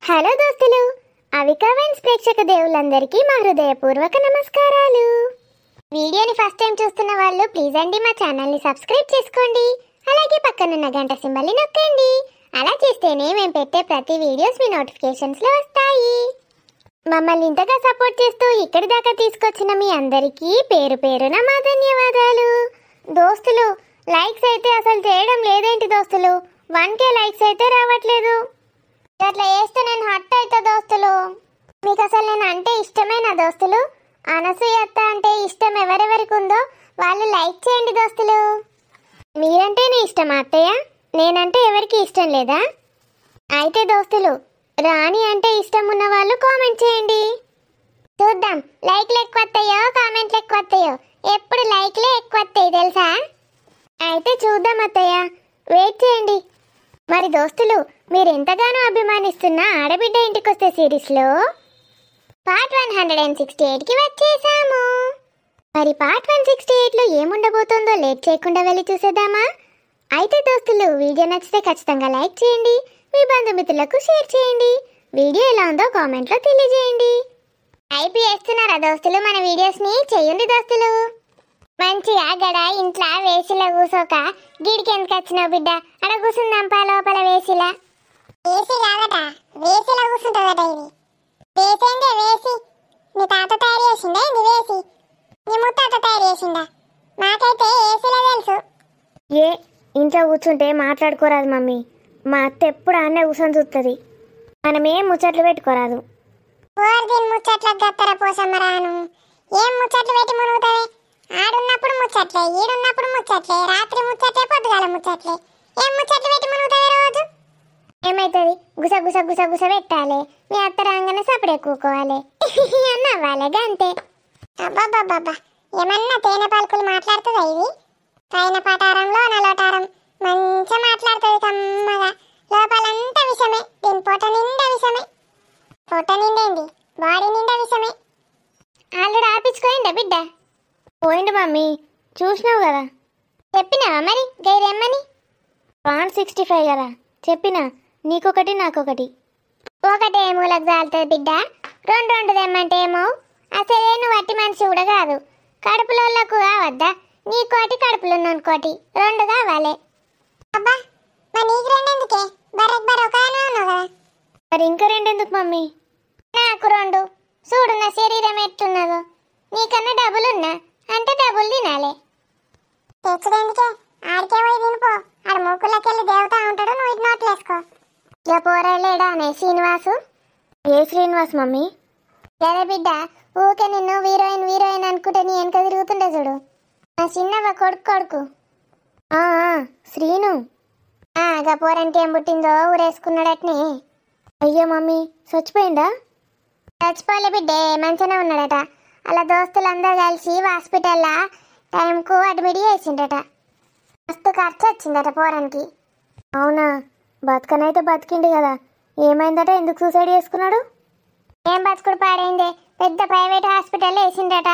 Hello దోస్తులు, అవికావెన్స్ ప్రేక్షక దేవులందరికీ మా హృదయపూర్వక నమస్కారాలు. వీడియోని ఫస్ట్ టైం చూస్తున్న వాళ్ళు ప్లీజ్ అండి మా ఛానల్ని సబ్స్క్రైబ్ చేసుకోండి. అలాగే పక్కనున్న గంట సింబల్ని నొక్కండి. అలా చేస్తేనే మేము పెట్టే ప్రతి వీడియోస్ మీ నోటిఫికేషన్స్లో వస్తాయి. మమ్మల్ని ఇంతగా సపోర్ట్ చేస్తూ ఇక్కడి దాకా తీసుకొచ్చిన మీ అందరికీ పేరు పేరున మా ధన్యవాదాలు. దోస్తులు, లైక్స్ అయితే అసలు చేయడం లేదేంటి దోస్తులు? 1K లైక్స్ అయితే రావట్లేదు. అట్లా చేస్తే నేను హట్ అవుతా దోస్తులు. మీకు అసలు నేను అంటే ఇష్టమేనా దోస్తులు? అనసూయ అత్త అంటే ఇష్టం ఎవరెవరికి ఉందో వాళ్ళు లైక్ చేయండి దోస్తులు. మీరంటేనే ఇష్టమా అత్తయ్య? నేనంటే ఎవరికి ఇష్టం లేదా? అయితే దోస్తులు, రాణి అంటే ఇష్టం ఉన్న వాళ్ళు కామెంట్ చేయండి. చూద్దాం లైక్లు ఎక్కువ వస్తాయో కామెంట్లు ఎక్కువ వస్తాయో. ఎప్పుడు లైక్లే ఎక్కువ వస్తాయి తెలుసా? అయితే చూద్దాం అత్తయ్య, వెయిట్ చేయండి. మరి దోస్తులు, మీరు ఎంతగానో అభిమానిస్తున్న ఆడబిడ్డ ఇంటికొస్తే సిరీస్లో పార్ట్ 168కి వచ్చేసాము. మరి పార్ట్ 168లో ఏముండబోతుందో లేట్ చేయకుండా వెళ్ళి చూసేద్దామా? అయితే దోస్తులు, వీడియో నచ్చితే ఖచ్చితంగా లైక్ చేయండి, మీ బంధుమిత్రులకు షేర్ చేయండి. వీడియో ఎలా ఉందో కామెంట్లో తెలియజేయండి. ఐపీ వేస్తున్నారా దోస్తులు మన వీడియోస్ని? చేయండి దోస్తులు. మంచిగా గడ ఇంట్లో వేసిలా కూసోక గిడికి ఎందుకు వచ్చినావు బిడ్డ? అడ కూసుందంపా లోపల వేసిలా. వేసి కాదట, వేసిలా కూర్చుంటుందట. ఇది వేసేందే వేసి. నీ తాత తయారు చేసిందా? ఇది వేసి నీ ముత్తాత తయారు చేసిందా? నాకైతే వేసిలా తెలుసు. ఏ ఇంట్లో కూర్చుంటే మాట్లాడుకోరాదు మమ్మీ. మా అత్త ఎప్పుడు అన్నే కూర్చొని చూస్తుంది. మనమేం ముచ్చట్లు పెట్టుకోరాదు. దీని ముచ్చట్లకు గత్తర పోసమ్మరాను. ఏం ముచ్చట్లు పెట్టి మునుగుతావే? ఆడున్నప్పుడు ముచ్చట్లే, ఈడున్నప్పుడు ముచ్చట్లే, రాత్రి ముచ్చట్లే, పొద్దుగాల ముచ్చట్లే. ఏం ముచ్చట్లు పెట్టి మునుగుతావే రోజు? ఏమైతుంది? గుస గుస గుస గుస పెట్టాలి. మీ అత్త రాగానే సపడే కూకోవాలి అన్నవ్వాలి గంతే. అబ్బాబ్బాబ్బా, ఏమన్నా తేనె పాలకులు మాట్లాడుతుందా ఇది? పైన పటారంలో నలోటారం మంచిగా మాట్లాడుతుంది కమ్మగా. లోపలంతా విషమే. దీని పొట్ట నిండా విషమే. పొట్ట నిండేంది, బాడీ నిండా విషమే. ఆల్రెడీ ఆపించుకోయిందా బిడ్డ? పోయిండు మమ్మీ, చూసినావు కదా. చెప్పినావా మరి గైరెమ్మని? 165 కదా చెప్పినా. నీకొకటి నాకొకటి. ఒకటే మూలకు జాలుతుంది బిడ్డ, రెండు రెండు తెమ్మంటే ఏమో. అసలే నువ్వు వట్టి మనిషి కూడా కాదు. కడుపులోళ్ళకు కావద్దా? నీకోటి కడుపులున్నోనుకోటి, రెండు కావాలి. అబ్బా, మరి నీకు రెండు ఎందుకే? బర్రెకి బర్రె ఒక ఉన్నావు కదా. మరి ఇంకా రెండు ఎందుకు మమ్మీ? నాకు రెండు. చూడు నా శరీరం ఎట్టున్నదో. నీకన్నా డబ్బులున్నా అంటే డబ్బులు తినాలి. తెచ్చుడెందుకే? ఆడికే పోయి తినిపో. ఆడ మూకులకెళ్ళి దేవతా ఉంటాడు, నువ్వు ఇటు నోట్లు వేసుకో. ఇక పోరాలేడా అనే శ్రీనివాసు? ఏ శ్రీనివాస్ మమ్మీ? సరే బిడ్డ, ఊకే నిన్ను హీరోయిన్ హీరోయిన్ అనుకుంటే నీ వెనక తిరుగుతుండే చూడు. నా చిన్నవ కొడుకు. శ్రీను. గా పోరానికి ఏం పుట్టిందో ఊరేసుకున్నాడటనే. అయ్యో మమ్మీ, చచ్చిపోయిందా? చచ్చిపోలే బిడ్డే, మంచిగానే ఉన్నాడట. అలా దోస్తులందరూ కలిసి హాస్పిటల్లో టైంకు అడ్మిట్ చేసిండట. మస్తు ఖర్చు వచ్చిందట పోరానికి. అవునా? బతకనైతే బతికిండు కదా, ఏమైందట? ఎందుకు సూసైడ్ చేసుకున్నాడు? ఏం బతుకుడు పాడైందే, పెద్ద ప్రైవేట్ హాస్పిటల్లో వేసిండట.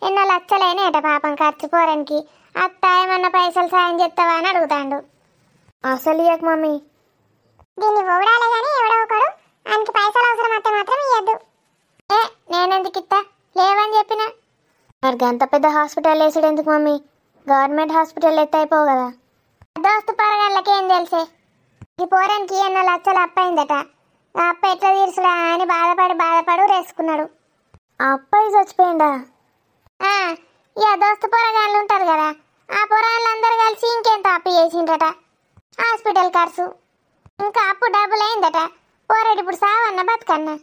ఎన్నో లక్షలైనాయట పాపం ఖర్చు పోరానికి. అత్త ఏమన్నా పైసలు సాయం చేస్తావా అని అడుగుతాడు. అసలు ఇయ్యక మమ్మీ. దీన్ని ఓడాలే కానీ ఎవడో ఒకడు ఆయనకి పైసలు అవసరం అయితే మాత్రం ఇయ్యద్దు. నేనెందుకు ఇస్తా? లేవని చెప్పిన. మరి అంత పెద్ద హాస్పిటల్ వేసాడు ఎందుకు మమ్మీ? గవర్నమెంట్ హాస్పిటల్ ఎత్త అయిపోవు కదా. దోస్తు పొరగాళ్ళకి ఏం తెలిసే? ఈ పోరానికి ఎన్నో లక్షలు అప్పయిందట. ఆ అప్ప ఎట్లా తీర్చుడా అని బాధపడు రేసుకున్నాడు. అప్పయి చచ్చిపోయిందా? ఇక దోస్తు పొరగాళ్ళు ఉంటారు కదా, ఆ పొరగాళ్ళందరూ కలిసి ఇంకెంత అప్పు చేసిండ్రట. హాస్పిటల్ ఖర్చు ఇంకా అప్పు డబ్బులు అయిందట. పోరాడు ఇప్పుడు సావన్న బతుకన్నా?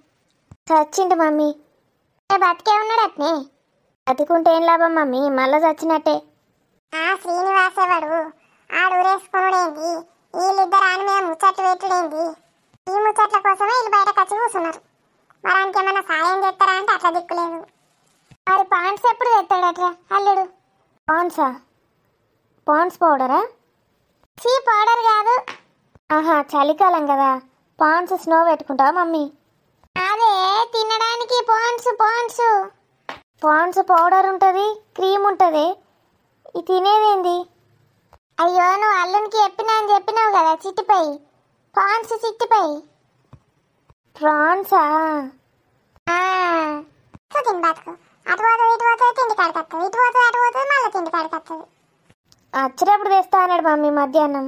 చచ్చిండు మమ్మీ. బతికే ఉన్నాడు అట్నే. బతికుంటే ఏం లాభం మమ్మీ, మళ్ళా చచ్చినట్టే. శ్రీనివాసేవాడు ఆడు ఊరేసుకున్నాడేంది? వీళ్ళిద్దరు ఆయన మీద ముచ్చట్లు పెట్టుడేంది? ఈ ముచ్చట్ల కోసమే వీళ్ళు బయటకు వచ్చి కూర్చున్నారు. మరానికి ఏమన్నా సాయం చేస్తారా అంటే అట్లా దిక్కులేదు. మరి పాండ్స్ ఎప్పుడు తెస్తాడట్రా అల్లుడు? పాండ్సా? పాండ్స్ పౌడరా? పౌడర్ కాదు. చలికాలం కదా, పాండ్స్ స్నో పెట్టుకుంటావా మమ్మీ? అదే తినడానికి పాండ్స్ పౌడర్ ఉంటుంది, క్రీమ్ ఉంటుంది. ఇది తినేదేంది? అయ్యో, నువ్వు అల్లునికి చెప్పినా అని చెప్పినావు కదా. చిట్టిపై పాండ్స్ చిట్టిపై ఫ్రాన్సా? తిని బతుకు. అటు పోతుంది ఇటు పోతుంది తిండి కాడికి వస్తుంది, ఇటు పోతుంది అటు పోతుంది మళ్ళీ తిండి కాడికి వస్తుంది. వచ్చినప్పుడు తెస్తా అన్నాడు మమ్మీ మధ్యాహ్నం.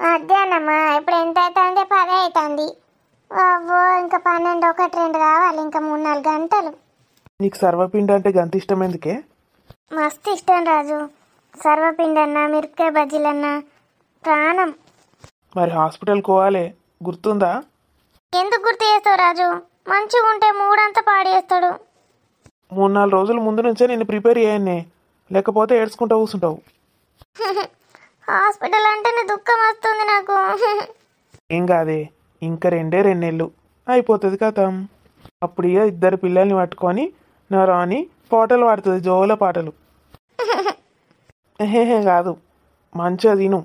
మధ్యాహ్నమా? ఇప్పుడు ఎంత అవుతుంది? 10 అవుతుంది. అవ్వో ఇంకా 12, 1, 2 కావాలి. ఇంకా 3-4 గంటలు. నీకు సర్వపిండి అంటే గంత ఇష్టం ఎందుకే? మస్తు ఇష్టం రాజు. సర్వపిండి అన్నా మిరపకాయ బజ్జీలన్నా ప్రాణం. మరి హాస్పిటల్కి పోవాలి, గుర్తుందా? ఎందుకు గుర్తు చేస్తావు రాజు? మంచిగా ఉంటే మూడంతా పాడు చేస్తాడు. 3-4 రోజుల ముందు నుంచే నేను ప్రిపేర్ చేయన్నే, లేకపోతే ఏడ్చుకుంటూ కూర్చుంటావు. హాస్పిటల్ అంటేనే దుఃఖం వస్తుంది నాకు. ఏం కాదే, ఇంకా 2 నెలలు అయిపోతుంది కథం. అప్పుడు ఇక 2 పిల్లల్ని పట్టుకొని నా రాని పాటలు పాడుతుంది, జోల పాటలు. కాదు, మంచిగా తిను.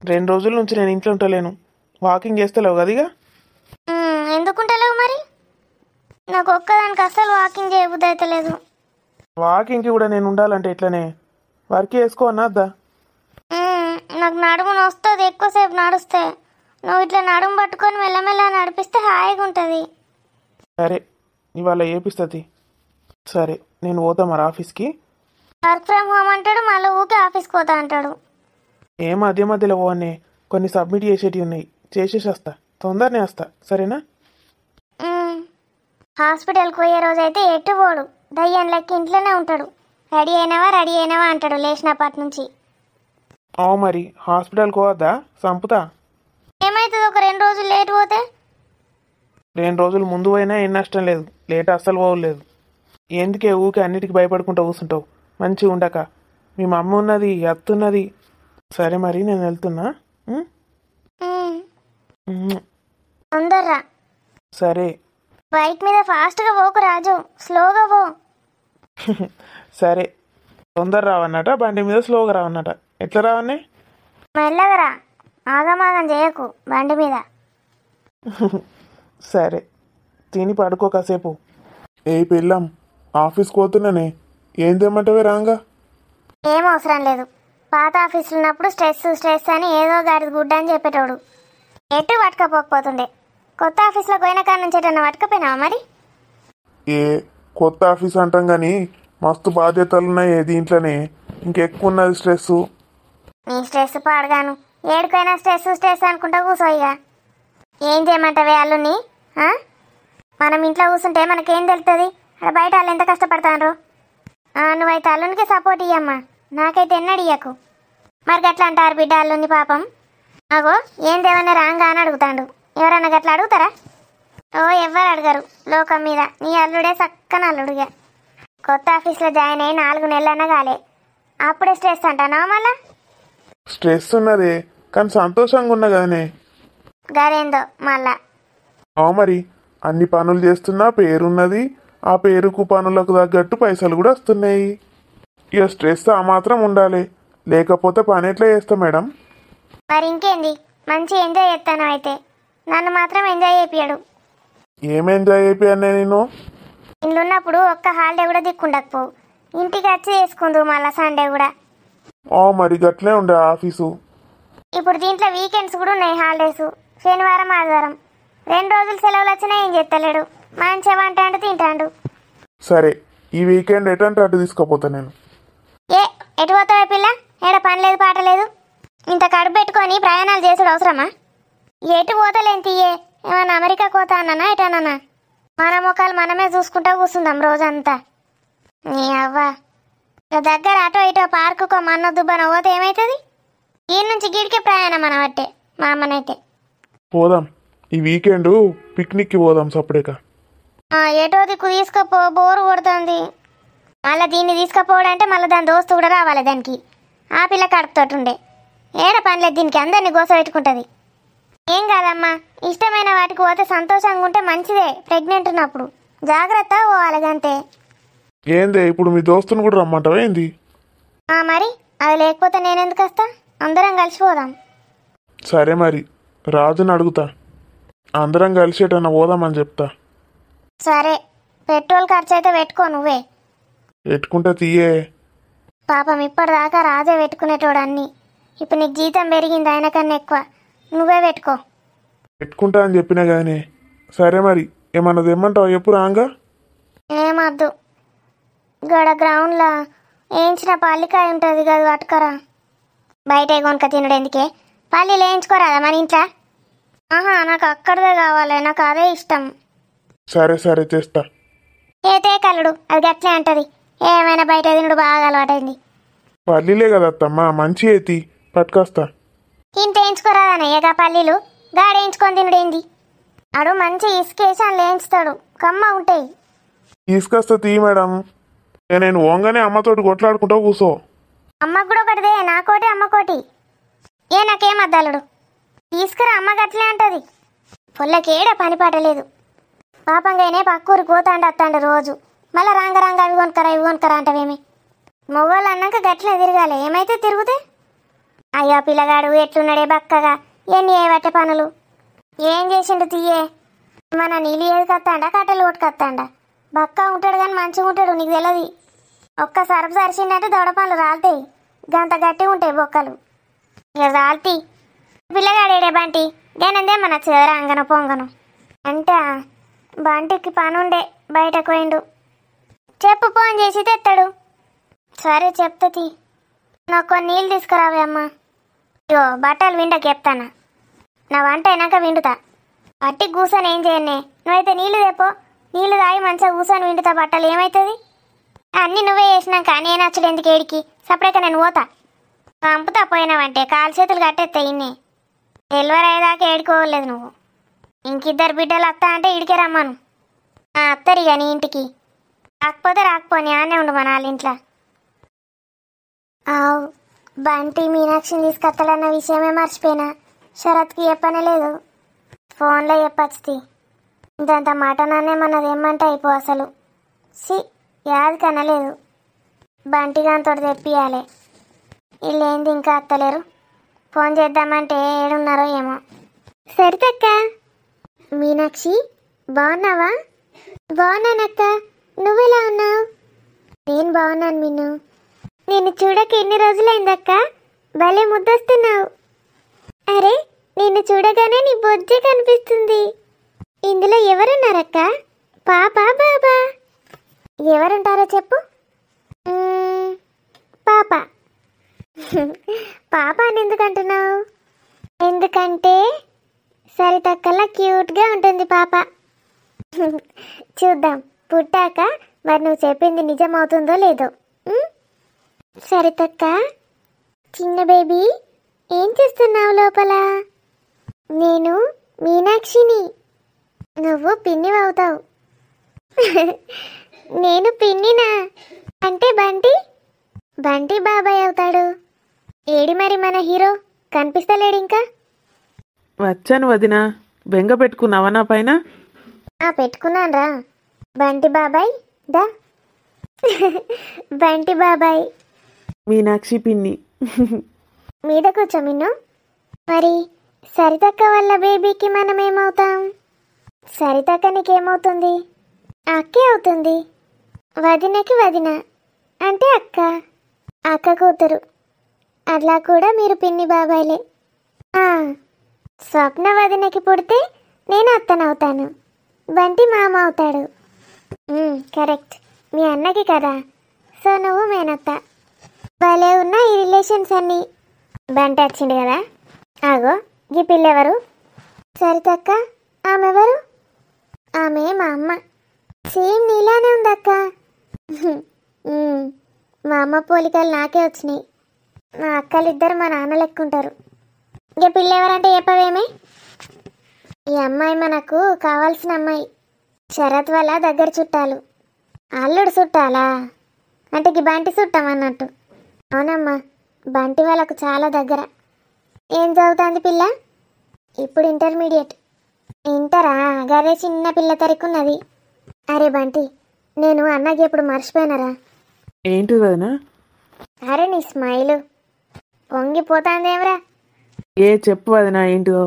2 రోజుల నుంచి నేను ఇంట్లో ఉంటలేను. వాకింగ్ చేస్తలేవు కదిగా? ఎందుకుంటలేవు మరి? నాకు ఒక్కదానికి అస్సలు వాకింగ్ చేయబుద్ధి అయితే లేదు. వాకింగ్కి కూడా నేను ఉండాలంటే ఎట్లనే? వర్క్ చేసుకో అన్నద్దా? నాకు నడుము వస్తుంది ఎక్కువసేపు నడుస్తే. నువ్వు ఇట్లా నడుము పట్టుకొని మెల్లమెల్ల నడిపిస్తే హాయిగా ఉంటుంది. సరే, ఇవాళ ఏపిస్తుంది. సరే, నేను పోతా మరి ఆఫీస్కి. వర్క్ ఫ్రమ్ హోమ్ అంటాడు, మళ్ళీ ఊకే ఆఫీస్కి పోతా అంటాడు. ఏం మధ్య మధ్యలో పోనే, కొన్ని సబ్మిట్ చేసేటివి ఉన్నాయి, చేసేసి వస్తా. తొందరనే వస్తా, సరేనా? హాస్పిటల్కి పోయే రోజు అయితే ఎటు పోడు, దయ్యం లెక్క ఇంట్లోనే ఉంటాడు. రెడీ అయినావా అంటాడు లేచినప్పటి నుంచి. మరి హాస్పిటల్కి పోవద్దా? సంపుతా. ఏమవుతుంది ఒక 2 రోజులు లేట్ పోతే? 2 రోజులు ముందు పోయినా ఏం నష్టం లేదు, లేట్ అస్సలు పోవలేదు. ఎందుకే ఊకే అన్నిటికీ భయపడుకుంటూ కూర్చుంటావు? మంచిగా ఉండక. మీ మమ్మీ ఉన్నది, అత్తున్నది. సరే మరి నేను వెళ్తున్నా. తొందర్రా. సరే. బైక్ మీద ఫాస్ట్గా పోకు రాజు, స్లోగా పో. సరే, తొందర రావన్నట, బండి మీద స్లోగా రావన్నట. ఎట్లా రావన్నే? మెల్లగా రా, ఆగమాగం చేయకు బండి మీద. సరే, తిని పడుకో కాసేపు. ఏ పిల్లం, ఆఫీస్కి పోతున్నానే, ఏం తెమ్మంటావే రాంగా? ఏం అవసరం లేదు. పాత ఆఫీసులో ఉన్నప్పుడు స్ట్రెస్ అని ఏదో గాడి గుడ్డ అని చెప్పేటోడు. ఎటు పట్టుకపోకపోతుండే. కొత్త ఆఫీస్లోకి పోయిన కాడ నుంచి ఎటన్నా పట్టుకపోయినావా మరి? ఏ కొత్త ఆఫీస్ అంటాం కానీ మస్తు బాధ్యతలు ఉన్నాయి దీంట్లోనే, ఇంకెక్కువ ఉన్నది స్ట్రెస్. నీ స్ట్రెస్ పాడగాను. ఏడుకైనా స్ట్రెస్ అనుకుంటా కూర్చోయిగా. ఏం చేయమంటావే అల్లుని? మనం ఇంట్లో కూర్చుంటే మనకేం తెలుస్తుంది? అక్కడ బయట వాళ్ళు ఎంత కష్టపడతారు. నువ్వైతే అల్లునికి సపోర్ట్ ఇయ్యమ్మా, నాకైతే ఎన్నడు ఇయ్యకు. మరి గట్లా అంటారు బిడ్డ అల్లుని పాపం. అగో ఏం దేవన్నా రాంగా అని అడుగుతాడు. ఎవరన్నా గట్లా అడుగుతారా? ఎవ్వరు అడగరు లోకం మీద. నీ అల్లుడే చక్కన అల్లుడుగా. కొత్త ఆఫీస్లో జాయిన్ అయ్యి 4 నెలలన్నా కాలే, అప్పుడే స్ట్రెస్ అంటానా? మళ్ళా స్ట్రెస్ ఉన్నదే కానీ సంతోషంగా ఉన్నా కదనే. గదేందో మళ్ళా. మరి అన్ని పనులు చేస్తున్నా పేరున్నది, ఆ పేరుకు పనులకు తగ్గట్టు పైసలు కూడా వస్తున్నాయి. ఇక స్ట్రెస్ ఆ మాత్రం ఉండాలి, లేకపోతే పని ఎట్లా చేస్తా మేడం? మరి ఇంకేంది, మంచి ఎంజాయ్ చేస్తాను. అయితే నన్ను మాత్రం ఎంజాయ్ చేపియడు. ఏం ఎంజాయ్ అయిపోయానే నేను? ఇంట్లో ఉన్నప్పుడు ఒక్క హాలిడే కూడా దిక్కుండకపోవు. ఇంటికి వచ్చి చేసుకుందు మళ్ళా సండే కూడా. మరి గట్లే ఉండే ఆఫీసు. ఇప్పుడు దీంట్లో వీకెండ్స్ కూడా ఉన్నాయి, హాలిడేస్. శనివారం ఆదివారం 2 రోజులు సెలవులు వచ్చినా ఏం చేస్తలేడు. మంచిగా వంటాడు తింటాడు. సరే, ఈ వీకెండ్ ఎటంటే అటు తీసుకుపోతా నేను. ఎటు పోతావే పిల్ల? ఏడ పని లేదు పాట లేదు. ఇంత కడుపు పెట్టుకొని ప్రయాణాలు చేసుడు అవసరమా? ఎటు పోతలేని తీయే. ఏమన్నా అమెరికా పోతా అన్నానా ఎటన్నా? మన ముఖాలు మనమే చూసుకుంటా కూర్చుందాం రోజంతా. నీ అవ్వ దగ్గర అటో ఇటో పార్కుకో మన్నో దుబ్బనో పోతే ఏమవుతుంది? ఈ నుంచి గిడికే ప్రయాణం అనబట్టే మా అమ్మనైతే. పోదాం, ఈ వీకెండ్ పిక్నిక్కి పోదాం సపరేక. ఎటో దిక్కు తీసుకపో, బోరు కొడుతుంది. మళ్ళీ దీన్ని తీసుకపోవడంటే మళ్ళీ దాని దోస్తు కూడా రావాలి దానికి. ఆ పిల్ల కడుపుతోటుండే ఏడ పనిలేదు దీనికి, అందరినీ గోస పెట్టుకుంటుంది. ఏం కాదమ్మా, ఇష్టమైన వాటికి పోతే సంతోషంగా ఉంటే మంచిదే. ప్రెగ్నెంట్ ఉన్నప్పుడు జాగ్రత్త పోవాలి అంతే. ఏందే ఇప్పుడు మీ దోస్తుని కూడా రమ్మంటావా ఏంది? మరి అది లేకపోతే నేనెందుకు వస్తా? అందరం కలిసిపోదాం. సరే మరి రాజుని అడుగుతా, అందరం కలిసేటన్నా పోదామని చెప్తా. సరే, పెట్రోల్ ఖర్చు అయితే పెట్టుకో నువ్వే. పెట్టుకుంటే తీయే. పాపం ఇప్పటిదాకా రాజే పెట్టుకునేటోడు అన్నీ. ఇప్పుడు నీకు జీతం పెరిగింది, ఆయన కన్నా ఎక్కువ. నువ్వే పెట్టుకో. పెట్టుకుంటా అని చెప్పినా కానీ సరే మరి ఏమన్నా తెమ్మంటావు చెప్పు రాంగా. ఏమద్దు, గడ గ్రౌండ్లో వేయించిన పల్లికాయ ఉంటుంది కదా పట్టుకరా. బయట కొనుక తినడు ఎందుకే? పల్లీలు వేయించుకోరాదా మన ఇంట్లో? ఆహా, నాకు అక్కడదే కావాలి, నాకు అదే ఇష్టం. సరే సరే తెస్తా. ఏ తేకల్లుడు, అది గట్లే అంటది. ఏమైనా బయట తినడు బాగా అలవాటైంది. పల్లీలే కదా అత్తమ్మా, మంచి ఏతి పట్టుకొస్తా. ఇంత వేయించుకోరాదన్నయ్యగా పల్లీలు, గాడ వేయించుకొని తినడేంది? అడు మంచి ఇసుకేసి అని వేయించుతాడు, కమ్మ ఉంటాయి. తీసుకొస్తా తీ మేడం. నేను ఓంగానే అమ్మతోటి కొట్లాడుకుంటా కూసో. అమ్మకు కూడా ఒకటిదే, నాకోటి అమ్మకోటి. ఏ నాకేమద్దలుడు, తీసుకురా, అమ్మ గట్లే అంటది. పొల్లకేడ పని పాటలేదు. పాపంగానే పక్కూరికి పోతాండు అత్తాండు రోజు. మళ్ళా రాంగ రాంగ అవి కొనుకరా ఇవి కొనుకరా అంటవేమి? మొగోళ్ళు అన్నాక గట్లే తిరగాలి, ఏమైతే తిరుగుతే. అయ్యో పిల్లగాడు ఎట్లున్నాడే బక్కగా, ఎన్ని ఏవట్టే పనులు. ఏం చేసిండు తీయే? మన నీళ్ళు ఏది కత్తాండా, కట్టెలు కొట్టుకత్తాండా? బక్క ఉంటాడు కానీ మంచిగా ఉంటాడు, నీకు తెలియదు. ఒక్క సరపు సరిచిందంటే దొడ పనులు రాలుతాయి, గంత గట్టిగా ఉంటాయి బొక్కలు. ఇక రాల్తి పిల్లగాడేడే బంటి, గేనందేమన్నా చెదరా అంగన పొంగను. అంటే బంటికి పనుండే బయటకు పోయిండు. చెప్పు, ఫోన్ చేసి తెస్తాడు. సరే చెప్తుంది. నాకు కొన్ని నీళ్ళు తీసుకురావే అమ్మ. ఇగో బట్టలు విండకి చెప్తానా, నా వంట అయినాక విండుతా. పట్టి కూర్చొని ఏం చేయనే? నువ్వైతే నీళ్ళు తెపో, నీళ్ళు తాగి మంచిగా కూర్చొని విండుతా. బట్టలు ఏమవుతుంది? అన్నీ నువ్వే చేసినాక నేను వచ్చుడు ఎందుకు ఏడికి? సపరేట్గా నేను పోతా. పంపుతా పోయినావంటే కాలు చేతులు కట్టేస్తాయి. ఇన్నే డెలివరీ అయ్యేదాకా ఏడుకోవలేదు నువ్వు. ఇంకిద్దరు బిడ్డలు వస్తా అంటే ఇడికే రమ్మను. అత్తరు ఇక నీ ఇంటికి. రాకపోతే రాకపోని ఆనే ఉండు మన వాళ్ళ ఇంట్లో. ఆవు బంటి మీనాక్షిని తీసుకొస్తాడన్న విషయమే మర్చిపోయినా. శరత్కి చెప్పనే లేదు, ఫోన్లో చెప్పచ్చుతి. ఇంతంత మటన్ మనది ఏమంటే అయిపో అసలు. యాది కనలేదు. బంటిగాంతో తెప్పియాలి. వీళ్ళేంది ఇంకా అత్తలేరు? ఫోన్ చేద్దామంటే ఏడున్నారో ఏమో. సరితక్క, మీనాక్షి బాగున్నావా? బాగున్నానక్క, నువ్వెలా ఉన్నావు? నేను బాగున్నాను మిన్ను. నేను చూడక ఎన్ని రోజులైందక్క, భలే ముద్దొస్తున్నావు. అరే, నిన్ను చూడగానే నీ బొజ్జే కనిపిస్తుంది. ఇందులో ఎవరున్నారక్క? పాప, బాబా? ఎవరుంటారో చెప్పు. పాప. పాప అని ఎందుకంటున్నావు? ఎందుకంటే సరితక్కలా క్యూట్గా ఉంటుంది పాప. చూద్దాం, పుట్టాక మరి నువ్వు చెప్పింది నిజమవుతుందో లేదో. సరితక్క, చిన్న బేబీ, ఏం చేస్తున్నావు లోపల? నేను మీనాక్షిని. నువ్వు పిన్నివి అవుతావు. నేను పిన్నినా? అంటే బంటి? బంటి బాబాయ్ అవుతాడు. ఏడి మరి మన హీరో, కనిపిస్తలేడు ఇంకా? వచ్చాను వదినా. బెంగ పెట్టుకున్నావా నా పైన? పెట్టుకున్నాన్రా. బంటి బాబాయ్ దా. బంటి బాబాయ్. మీనాక్షి పిన్ని. మీద కూర్చో మిన్ను. మరి సరితక్క వల్ల బేబీకి మనం ఏమవుతాం? సరితక్క నీకేమవుతుంది? అక్కే అవుతుంది. వదినకి వదిన అంటే అక్క, అక్క కూతురు. అట్లా కూడా మీరు పిన్ని బాబాయ్లే. స్వప్న వదినకి పుడితే నేను అత్తనవుతాను, బంటి మామ అవుతాడు. కరెక్ట్, మీ అన్నకి కదా, సో నువ్వు మేనత్త. భలే ఉన్నా ఈ రిలేషన్స్ అన్నీ. బంటి వచ్చిండు కదా. ఆగో, ఈ పిల్లెవరు? సరితక్క, ఆమెవరు? ఆమె మా అమ్మ. సేమ్ నీలానే ఉందక్క. మా అమ్మ పోలికలు నాకే వచ్చినాయి. మా అక్కలిద్దరు మా నాన్న లెక్కుంటారు. ఇక పిల్ల ఎవరంటే చెప్పవేమే? ఈ అమ్మాయి మనకు కావాల్సిన అమ్మాయి. శరత్ వల్ల దగ్గర చుట్టాలు. అల్లుడు చుట్టాలా అంటే ఈ బంటి చుట్టాం అన్నట్టు. అవునమ్మా, బంటి వాళ్ళకు చాలా దగ్గర. ఏం చదువుతుంది పిల్ల? ఇప్పుడు ఇంటర్మీడియట్. ఇంటరా? గదే చిన్న పిల్ల తరికున్నది. అరే బంటి, నేను అన్నకి ఎప్పుడు మర్చిపోయినరా? ఏంటి వదినా? అరే నీ స్మైలు పొంగిపోతాందేమరా? చెప్పు వదినా, ఏంటిదో?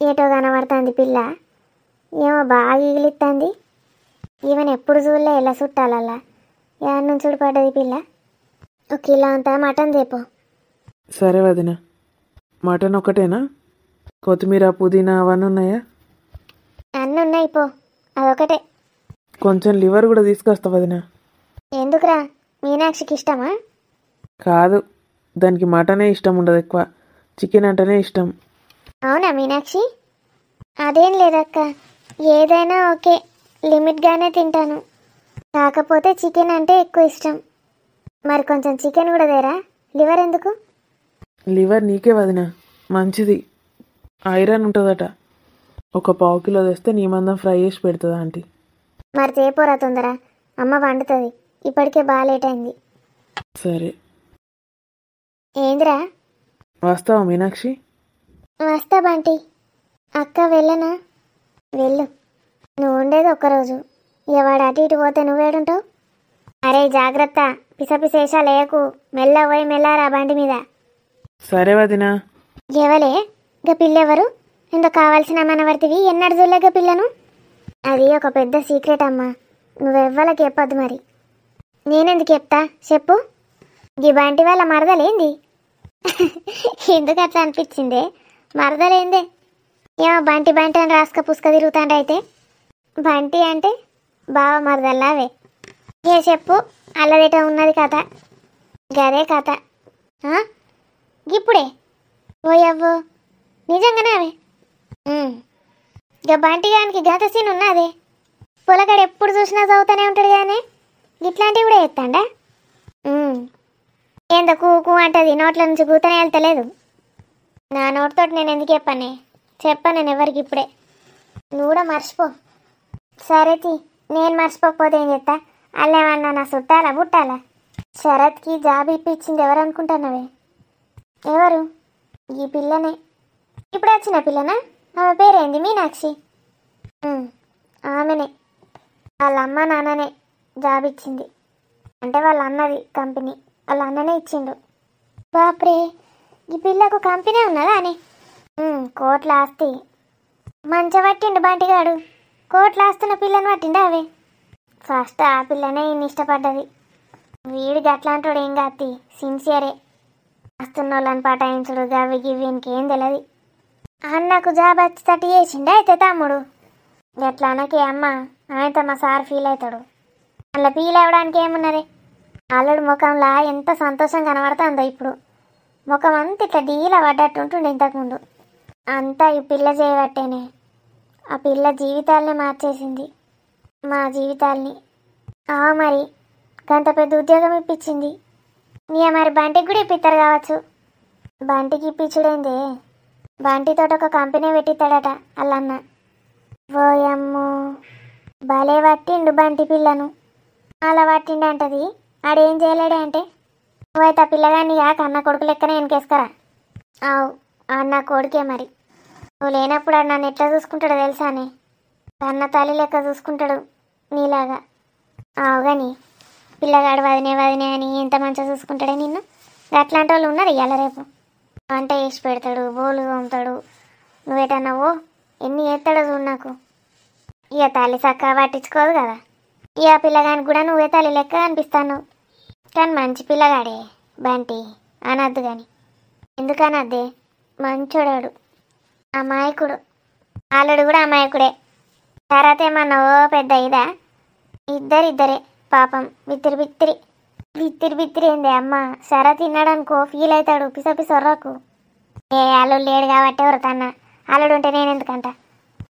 ఏటో కనబడుతుంది పిల్ల, ఏమో బాగా ఇగిలిస్తుంది. ఈవెన్ ఎప్పుడు చూడలే ఎలా చుట్టాలల్లా. యాడ్ నుంచి చూడపడ్డది పిల్ల. ఒక కిలో అంతా మటన్ తెపో. సరే వదినా. మటన్ ఒకటేనా? కొత్తిమీర, పుదీనా అవన్నీ ఉన్నాయా? అన్నీ ఉన్నాయి పో, అదొకటే. కొంచెం లివర్ కూడా తీసుకొస్తా వదిన. ఎందుకురా, మీనాక్షికి ఇష్టమా? కాదు, దానికి మటనే ఇష్టం ఉండదు, ఎక్కువ చికెన్ అంటేనే ఇష్టం. అవునా మీనాక్షి? అదేం లేదక్క, ఏదైనా ఓకే, లిమిట్గానే తింటాను. కాకపోతే చికెన్ అంటే ఎక్కువ ఇష్టం. మరి కొంచెం చికెన్ కూడా దేరా, లివర్ ఎందుకు? లివర్ నీకే వదిన, మంచిది, ఐరన్ ఉంటుందట. ఒక పావు కిలో తెస్తే నీ మందం ఫ్రై చేసి పెడుతుంది ఆంటీ. మరి తేపోరా తొందర, అమ్మ వండుతుంది, ఇప్పటికే బాగా లేట్ అయింది. సరే, ఏందిరా? వస్తావా మీనాక్షి? వస్తా బంటి. అక్క వెళ్ళనా? వెళ్ళు, నువ్వు ఉండేది ఒక్కరోజు, వాడు అటు ఇటు పోతే నువ్వేడుంటావు? అరే జాగ్రత్త, పిసపిసేషా లేకు, మెల్ల పోయి మెల్లారా బండి మీద. సరే వదినా. ఎవలే గా పిల్లెవరు? ఎందుకు కావాల్సిన మనవర్తివి, ఎన్నడు చూడలేక పిల్లను? అది ఒక పెద్ద సీక్రెట్ అమ్మా, నువ్వెవ్వలకి చెప్పొద్దు. మరి నేనెందుకు చెప్తా చెప్పు. ఈ బంటి వాళ్ళ మరదలేంది? ఎందుకు అట్లా అనిపించిందే? మరదలేందే? ఏమో బంటి బంటి అని రాసుక పుసుక తిరుగుతాండ. అయితే బంటి అంటే బావ మరదల్లావే. ఏ చెప్పు, అల్లదేట ఉన్నది కథ, గదే కథ. ఇప్పుడే ఓయవ్వో, నిజంగానే అవే. ఇక బంటిగానికి గత సీన్ ఉన్నదే, పొలగాడు ఎప్పుడు చూసినా చదువుతూనే ఉంటాడు కానీ ఇట్లాంటివి కూడా ఎత్తాండా? ఏందో కూకు అంటది, నోట్ల నుంచి కూతనే వెళ్తలేదు. నా నోటితోటి నేను ఎందుకు చెప్పాను నేను ఎవరికి ఇప్పుడే. నువ్వు కూడా మర్చిపో. సరే తీ, నేను మర్చిపోకపోతే ఏం చెప్తా? అల్లేమన్నా నా చుట్టాలా బుట్టాలా? శరత్కి జాబ్ ఇప్పించింది ఎవరు అనుకుంటున్నావే? ఎవరు? ఈ పిల్లనే, ఇప్పుడు వచ్చిన పిల్లనా? ఆమె పేరేంది? మీనాక్షి. ఆమెనే, వాళ్ళ అమ్మ నాన్ననే జాబ్ ఇచ్చింది. అంటే వాళ్ళ అన్నది కంపెనీ, వాళ్ళ అన్ననే ఇచ్చిండు. బాప్రే, ఈ పిల్లకు కంపెనీ ఉన్నదా అని? కోట్ల ఆస్తి. మంచిగా పట్టిండు బంటిగాడు, కోట్ల ఆస్తున్న పిల్లని పట్టిండా అవే. ఫస్ట్ ఆ పిల్లనే ఈయన ఇష్టపడ్డది. వీడికి అట్లాంటోడు ఏం కాదు, సిన్సియరే. వస్తున్న వాళ్ళని పటాయించుడు గవి గివి ఇంకేం తెలియదు. అన్నకు జాబ్ వచ్చి తట్టి చేసిండే అయితే తమ్ముడు. ఎట్లా అనకే అమ్మ, ఆయనతో మా సార్ ఫీల్ అవుతాడు. అలా ఫీల్ అవ్వడానికి ఏమున్నది? అల్లుడు ముఖంలా ఎంత సంతోషం కనబడుతుందో ఇప్పుడు. ముఖం అంతా ఇట్లా డీలా పడ్డట్టు ఉంటుండే ఇంతకుముందు. అంతా ఈ పిల్ల చేయబట్టేనే. ఆ పిల్ల జీవితాలనే మార్చేసింది, మా జీవితాల్ని. మరి గంత పెద్ద ఉద్యోగం ఇప్పించింది. మరి బంటికి కూడా ఇప్పిస్తారు కావచ్చు. బంటికి ఇప్పించుడేందే, బంటితో ఒక కంపెనీ పెట్టిస్తాడట అల్లన్న. ఓయమ్మో, భలే పట్టిండు బంటి పిల్లను. అలా పట్టిండు అంటది, ఆడేం చేయలేడే అంటే పోయితే ఆ పిల్లగాన్ని కన్న కొడుకు లెక్కనే వెనకేసుకరా. ఆవు, అన్న కొడుకే. మరి నువ్వు లేనప్పుడు ఆడు నన్ను ఎట్లా చూసుకుంటాడో తెలుసానే? కన్న తల్లి లెక్క చూసుకుంటాడు నీలాగా. కానీ పిల్లగాడు వదినే వదినే అని ఎంత మంచిగా చూసుకుంటాడే నిన్ను. అట్లాంటి వాళ్ళు ఉన్నారు ఇవాళ రేపు. వంట వేసి పెడతాడు, బోలు తోముతాడు, నువ్వేటన్నావో ఎన్ని చేస్తాడో చూడు నాకు. ఇక తల్లి చక్కగా పట్టించుకోదు కదా. ఇక పిల్లగానికి కూడా నువ్వే తల్లి లెక్క అనిపిస్తాను. కానీ మంచి పిల్లగాడే బంటి, అనద్దు కానీ. ఎందుకు అనద్దే? మంచోడాడు, అమాయకుడు. అల్లుడు కూడా అమాయకుడే. తర్వాత ఏమన్నా ఓ పెద్ద ఇదా? ఇద్దరే పాపం, బిత్తిరి బిత్తిరి ఏంది అమ్మ. సర తిన్నాడనుకో ఫీల్ అవుతాడు, పిసొర్రకు. అల్లుడు లేడు కాబట్టి ఎవరు తన్న, అల్లుడు ఉంటే నేను ఎందుకంట.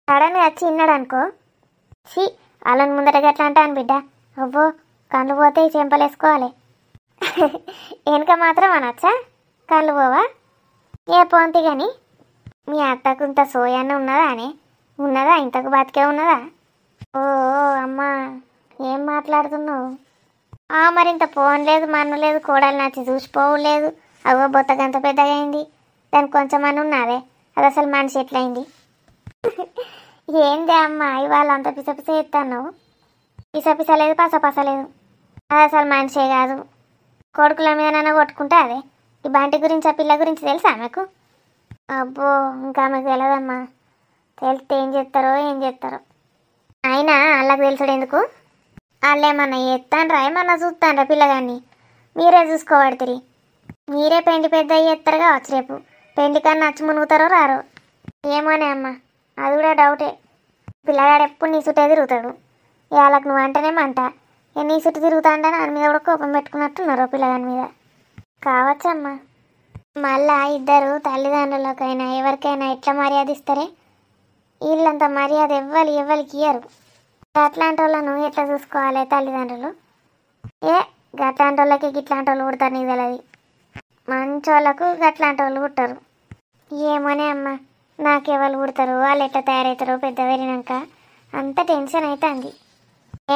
సడన్గా వచ్చి విన్నాడు అనుకో, సి అల్లుని ముందట గట్లా అంటాను బిడ్డ. అవ్వో, కళ్ళు పోతే చెంపలేసుకోవాలి. వెనుక మాత్రం అనొచ్చా? కళ్ళు పోవా? ఏ పోంతి కానీ మీ అత్తకు ఇంత సోయాన్న ఉన్నదా అని? ఉన్నదా? ఇంతకు బతికే ఉన్నదా? ఓ అమ్మా, ఏం మాట్లాడుతున్నావు? మరింత ఫోన్ లేదు, మన్ను లేదు, కోడలు నచ్చి చూసిపోవలేదు. అవ్వ బొత్తగంత పెద్దగా అయింది, దానికి కొంచెం అని ఉన్నదే. అది అసలు మనిషి ఎట్లయింది? ఏంది అమ్మ ఇవాళ అంత పిసపిస ఎత్తాను? పిసపిస లేదు, పసపస లేదు. అది అసలు మనిషే కాదు. కొడుకుల మీదనైనా కొట్టుకుంటే అదే. ఈ బంటి గురించి, ఆ పిల్ల గురించి తెలుసా ఆమెకు? అబ్బో, ఇంకా ఆమెకు తెలియదమ్మా. తెలిస్తే ఏం చేస్తారో. అయినా వాళ్ళకి తెలుసుడు ఎందుకు? వాళ్ళు ఏమన్నా ఎత్తాన్రా, ఏమన్నా చూస్తాన్రా పిల్లగాన్ని? మీరే చూసుకోబడుతుంది. మీరే పెండి పెద్ద ఎత్తారు కావచ్చు రేపు. పెండి కన్నా నచ్చి మునుగుతారో రారో ఏమోనే అమ్మ, అది కూడా డౌటే. పిల్లగాడు ఎప్పుడు నీ చుట్టే తిరుగుతాడు. వాళ్ళకి నువ్వు అంటేనే మంట. ఇక నీ చుట్టూ తిరుగుతా అంటే దాని మీద కూడా కోపం పెట్టుకున్నట్టున్నారు పిల్లగాని మీద. కావచ్చమ్మా. మళ్ళా ఇద్దరు తల్లిదండ్రులకైనా ఎవరికైనా ఎట్లా మర్యాద ఇస్తారే? వీళ్ళంత మర్యాద ఎవ్వరికి ఇయ్యరు. అట్లాంటి వాళ్ళను ఎట్లా చూసుకోవాలి తల్లిదండ్రులు? గట్లాంటి వాళ్ళకి గిట్లాంటి వాళ్ళు పుడతారు, నీకు తెలియదు. మంచి వాళ్ళకు గట్లాంటి వాళ్ళు పుట్టారు. ఏమోనే అమ్మ, నాకెవరు పుడతారు, వాళ్ళు ఎట్లా తయారవుతారో పెద్ద పెరిగినాక అంత టెన్షన్ అవుతుంది.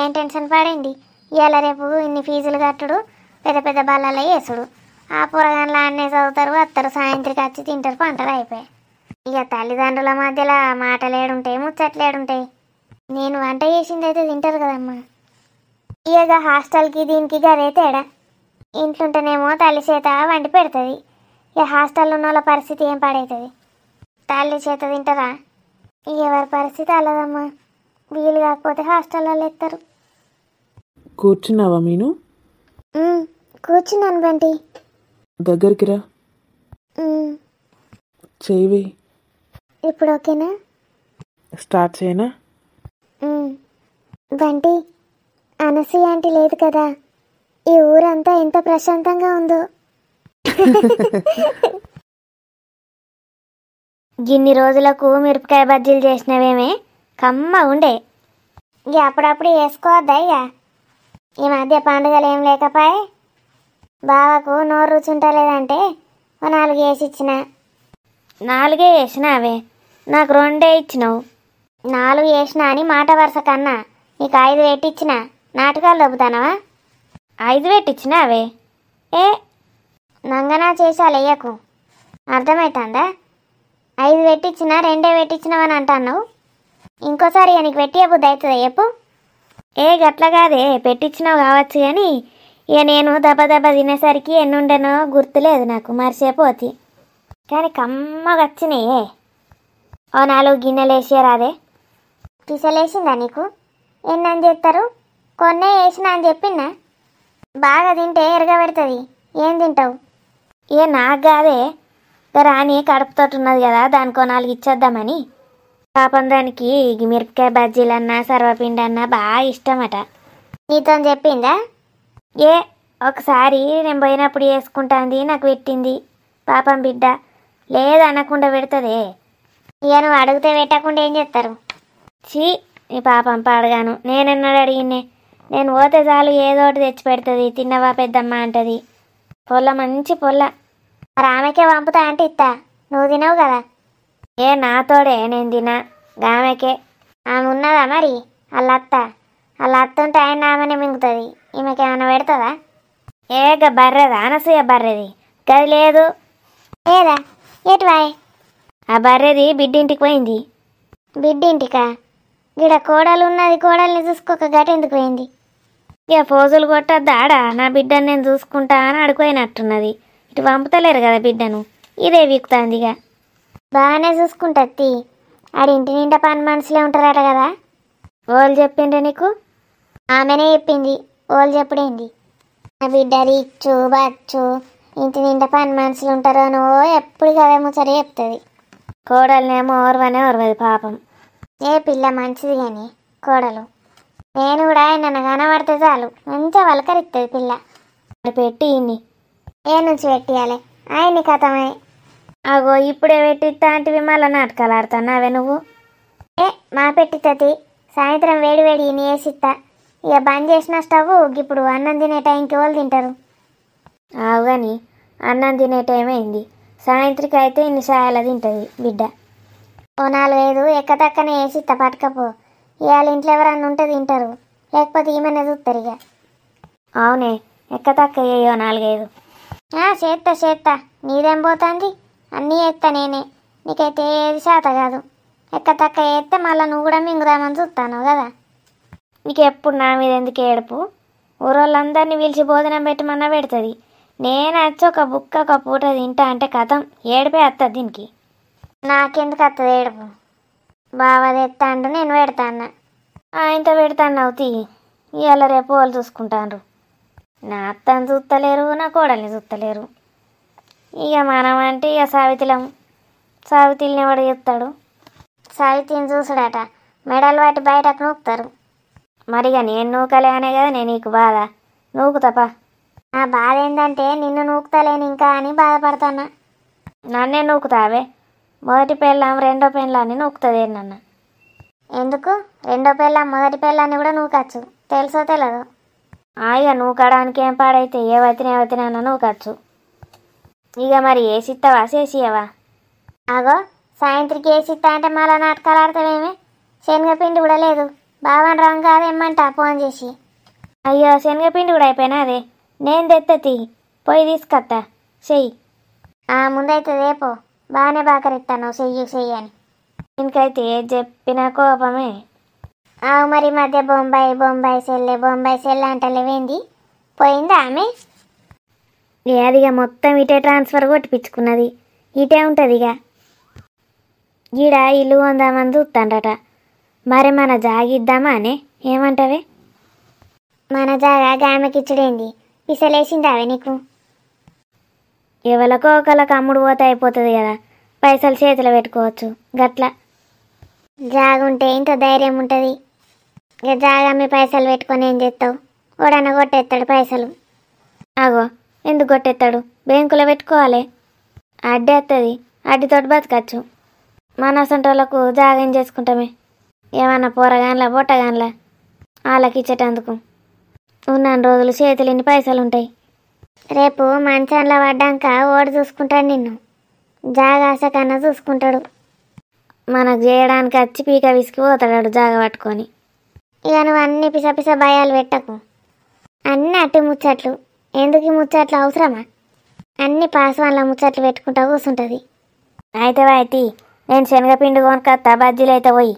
ఏం టెన్షన్ పడండి, ఇవాళ రేపు ఇన్ని ఫీజులు కట్టుడు, పెద్ద పెద్ద బళ్ళలో వేసుడు, ఆ పొరగాన్లు అన్నీ చదువుతారు, వస్తారు, సాయంత్రికి వచ్చి తింటారు, పంటలు అయిపోయాయి. ఇక తల్లిదండ్రుల మధ్యలో మాటలేడుంటాయి, ముచ్చట్లేడుంటాయి. నేను వంట చేసింది అయితే తింటారు కదమ్మా. ఇక హాస్టల్కి దీనికి గదే తేడా. ఇంట్లుంటేనేమో తల్లి చేత వండి పెడుతుంది. ఇక హాస్టల్లో ఉన్న వాళ్ళ పరిస్థితి ఏం పాడవుతుంది? తల్లి చేత తింటారా? ఎవరి పరిస్థితి అలాదమ్మా. వీలు కాకపోతే హాస్టల్లో ఎత్తారు. కూర్చున్నావా మీను? కూర్చున్నాను బంటి. దగ్గరికి రా, చేయవి. ఇప్పుడు ఓకేనా? స్టార్ట్ చేయనా? బంటి, అనసూయ ఆంటీ లేదు కదా, ఈ ఊరంతా ఎంత ప్రశాంతంగా ఉందో. గిన్ని రోజులకు మిరపకాయ బజ్జీలు చేసినవేమే కమ్మ ఉండే. ఇక అప్పుడప్పుడు వేసుకోవద్దా? ఇక ఈ మధ్య పండుగలు ఏం లేకపోయే. బావకు నోరు రుచుంటలేదంటే 4 వేసి ఇచ్చిన. 4 వేసినావే, నాకు 2 ఇచ్చినావు. 4 వేసినా అని మాట వరుస కన్నా నీకు 5 పెట్టించిన. నాటకాలు దొబ్బుతానవా? 5 పెట్టించినావే. నంగనా చేసాలు వెయ్యకు, అర్థమవుతుందా? 5 పెట్టించిన, 2 పెట్టించినావని అంటున్నావు. ఇంకోసారి నీకు పెట్టియ బుద్ధి అవుతుందా చెప్పు? గట్ల కాదే, పెట్టించినావు కావచ్చు కానీ ఇక నేను దెబ్బ తినేసరికి ఎన్నుండెనో గుర్తులేదు, నాకు మర్చిపోతి. కానీ కమ్మగా వచ్చినాయే. 4 గిన్నెలు వేసేరాదే. పిసలేసిందా నీకు? ఎన్నని చెప్తారు? కొన్నే వేసినా అని చెప్పిందా? బాగా తింటే ఎరగబెడుతుంది. ఏం తింటావు? నాకు కాదే, రాని కడుపుతోటి ఉన్నది కదా, దానికో 4 ఇచ్చేద్దామని. పాపం దానికి మిరపకాయ బజ్జీలన్నా సర్వపిండి అన్నా బాగా ఇష్టమట. నీతో చెప్పిందా? ఒకసారి నేను పోయినప్పుడు వేసుకుంటాంది, నాకు పెట్టింది. పాపం బిడ్డ లేదనకుండా పెడుతుందే. ఇక నువ్వు అడిగితే పెట్టకుండా ఏం చేస్తారు? నీ పాపం పాడగాను. నేనెన్నడు అడిగినే? నేను పోతే చాలు ఏదోటి తెచ్చి పెడుతుంది. తిన్నవా పెద్దమ్మ అంటది. పొల్ల మంచి పొల్ల. మరి ఆమెకే పంపుతా అంటే ఇస్తా, నువ్వు తినవు కదా. నాతోడే నేను తినా, ఆమెకే. ఆమె ఉన్నదా మరి? వాళ్ళ అత్త ఉంటే ఆయన ఆమెనే మింగుతుంది, ఈమెకేమైనా పెడుతుందా? బర్రెదా? అనసూయ బర్రెది గది లేదు. లేదా ఎటువాయ్? ఆ బర్రెది బిడ్డింటికి పోయింది. బిడ్డింటికా? గిడ కోడలు ఉన్నది, కోడల్ని చూసుకోక గటెందుకు పోయింది? ఇక ఫోజులు కొట్టద్దాడా, నా బిడ్డను నేను చూసుకుంటా అని అడిపోయినట్టున్నది. ఇటు పంపుతలేరు కదా బిడ్డను, ఇదే వీకుతాంది. ఇక బాగానే చూసుకుంటుంది. ఆడింటి నిండా పని మనుషులే ఉంటారట కదా. ఓళ్ళు చెప్పిండ్రే నీకు? ఆమెనే చెప్పింది. ఓళ్ళు చెప్పుడేంది? నా బిడ్డ రిచ్చు బచ్చు ఇంటి నిండా పని మనుషులు ఉంటారు అని ఎప్పుడు కదే ముచ్చట చెప్తుంది. కోడలనేమో ఓర్వది పాపం. పిల్ల మంచిది కానీ కోడలు. నేను కూడా ఆయన కనబడితే చాలు మంచిగా వలకరిస్తుంది పిల్ల. పెట్టి ఇన్ని నుంచి పెట్టియాలి ఆయన్ని కథమే. అగో ఇప్పుడే పెట్టిస్తా అంటివి మళ్ళీ నాటకాలు ఆడుతున్నావే నువ్వు. మా పెట్టితతి సాయంత్రం వేడి ఇన్ని వేసిస్తా. ఇక బంద్ చేసిన స్టవ్ ఇప్పుడు అన్నం తినే టైంకి వాళ్ళు తింటారు. ఆవు కానీ అన్నం తినే టైం అయింది. సాయంత్రికి అయితే ఇన్ని సాయాల తింటుంది బిడ్డ. 4-5 ఎక్కతక్కనే వేసిస్తా, పట్టుకపో. ఇవాళ ఇంట్లో ఎవరన్నా ఉంటే తింటారు, లేకపోతే ఈమెనే చూస్తారు. ఇక అవునే, ఎక్కతక్క వేయో 4-5. చేస్తా. నీదేం పోతుంది? అన్నీ చేస్తా నేనే. నీకైతే ఏది చేత కాదు. ఎక్కతక్క వేస్తే మళ్ళీ నువ్వు కూడా మింగుదామని చూస్తాను కదా. నీకు ఎప్పుడు నా మీద ఎందుకు ఏడుపు? ఊరోళ్ళందరినీ పిలిచి భోజనం పెట్టమన్నా పెడుతుంది. నేను వచ్చి ఒక బుక్క ఒక పూట తింటా అంటే కథం ఏడిపే వస్తుంది దీనికి. నాకెందుకు వస్తుంది ఏడుపు? బాగా తెస్తా అంటే నేను పెడతాను. ఆయనతో పెడతాను అవుతీ. ఇవాళ రేపు వాళ్ళు చూసుకుంటాను. నా అత్తని చూస్తలేరు, నా కోడల్ని చూస్తలేరు. ఇక మనం అంటే ఇక సావితిని ఎవడు చెప్తాడు? సావిత్రిని చూసుడట మెడలు పట్టి బయటకు నూకుతారు. మరిగా నేను నూకలే అనే కదా నేను నీకు బాధ. నూకుతాపా. ఆ బాధ ఏంటంటే నిన్ను నూకుతలేను ఇంకా అని బాధపడతానా. నన్నే నూకుతావే. మొదటి పెళ్ళాం రెండో పెళ్ళాన్ని నూకుతుంది నన్ను. ఎందుకు? రెండో పెళ్ళాం మొదటి పెళ్ళాన్ని కూడా నూకచ్చు. తెలుసో తెలియదు. ఇక నూకడానికి ఏం పాడైతే ఏవతినా నూకచ్చు. ఇక మరి ఏసిస్తావా చేసియవా? అగో సాయంత్రికి ఏసిస్తా అంటే మళ్ళా నాటకాలు ఆడతావేమే. శనగపిండి కూడా లేదు. బావని రంగు కాదు ఇమ్మంటా ఫోన్ చేసి. అయ్యో శనగపిండి కూడా అయిపోయినా అదే. నేను తెత్తతి పోయి తీసుకొస్తా. చెయ్యి. ముందైతే రేపో బాగానే బాకరిస్తాను చెయ్యి అని. ఇంకైతే ఏది చెప్పినా కోపమే. మరి మధ్య బొంబాయి సెల్లె అంటలేవేంది? పోయిందా ఆమె? అదిగా మొత్తం ఇటే ట్రాన్స్ఫర్ కొట్టిపించుకున్నది. ఇటే ఉంటుంది ఇక. ఈడ ఇల్లు కొందామని చూస్తాడట. మరి మన జాగిద్దామా అనే ఏమంటావే? మన జాగా గామెకిచ్చుడేంది? పిసలేసిందావే నీకు? ఎవరికో ఒకళ్ళకి అమ్ముడు పోతే అయిపోతుంది కదా. పైసలు చేతిలో పెట్టుకోవచ్చు గట్ల. జాగుంటే ఇంత ధైర్యం ఉంటుంది. ఇక జాగా మీ పైసలు పెట్టుకొని ఏం చేస్తావు? ఓడన్న కొట్టేస్తాడు పైసలు. అగో ఎందుకు కొట్టేస్తాడు? బ్యాంకులో పెట్టుకోవాలి. అడ్డి వస్తుంది. అడ్డితోటి బతకచ్చు. మన అసంటోళ్ళకు జాగం చేసుకుంటామే. ఏమన్నా పోరగాన్లా బొట్టగాన్లా వాళ్ళకి ఇచ్చేటందుకు ఉన్న రోజులు చేతులు ఇన్ని పైసలు ఉంటాయి. రేపు మంచంలో పడ్డాక ఓడి చూసుకుంటాడు నిన్ను. జాగాస కన్నా చూసుకుంటాడు. మనకు చేయడానికి వచ్చి పీక విసికి పోతాడు జాగ పట్టుకొని. ఇక నువ్వు అన్ని పిస భయాలు పెట్టకు. అన్నీ అట్టి ముచ్చట్లు. ఎందుకు ఈ ముచ్చట్లు అవసరమా? అన్ని పాస్వాన్ల ముచ్చట్లు పెట్టుకుంటా కూర్చుంటుంది. అయితే నేను శనగపిండి కొనుక్కొస్తా. బజ్జీలు అయితే పోయి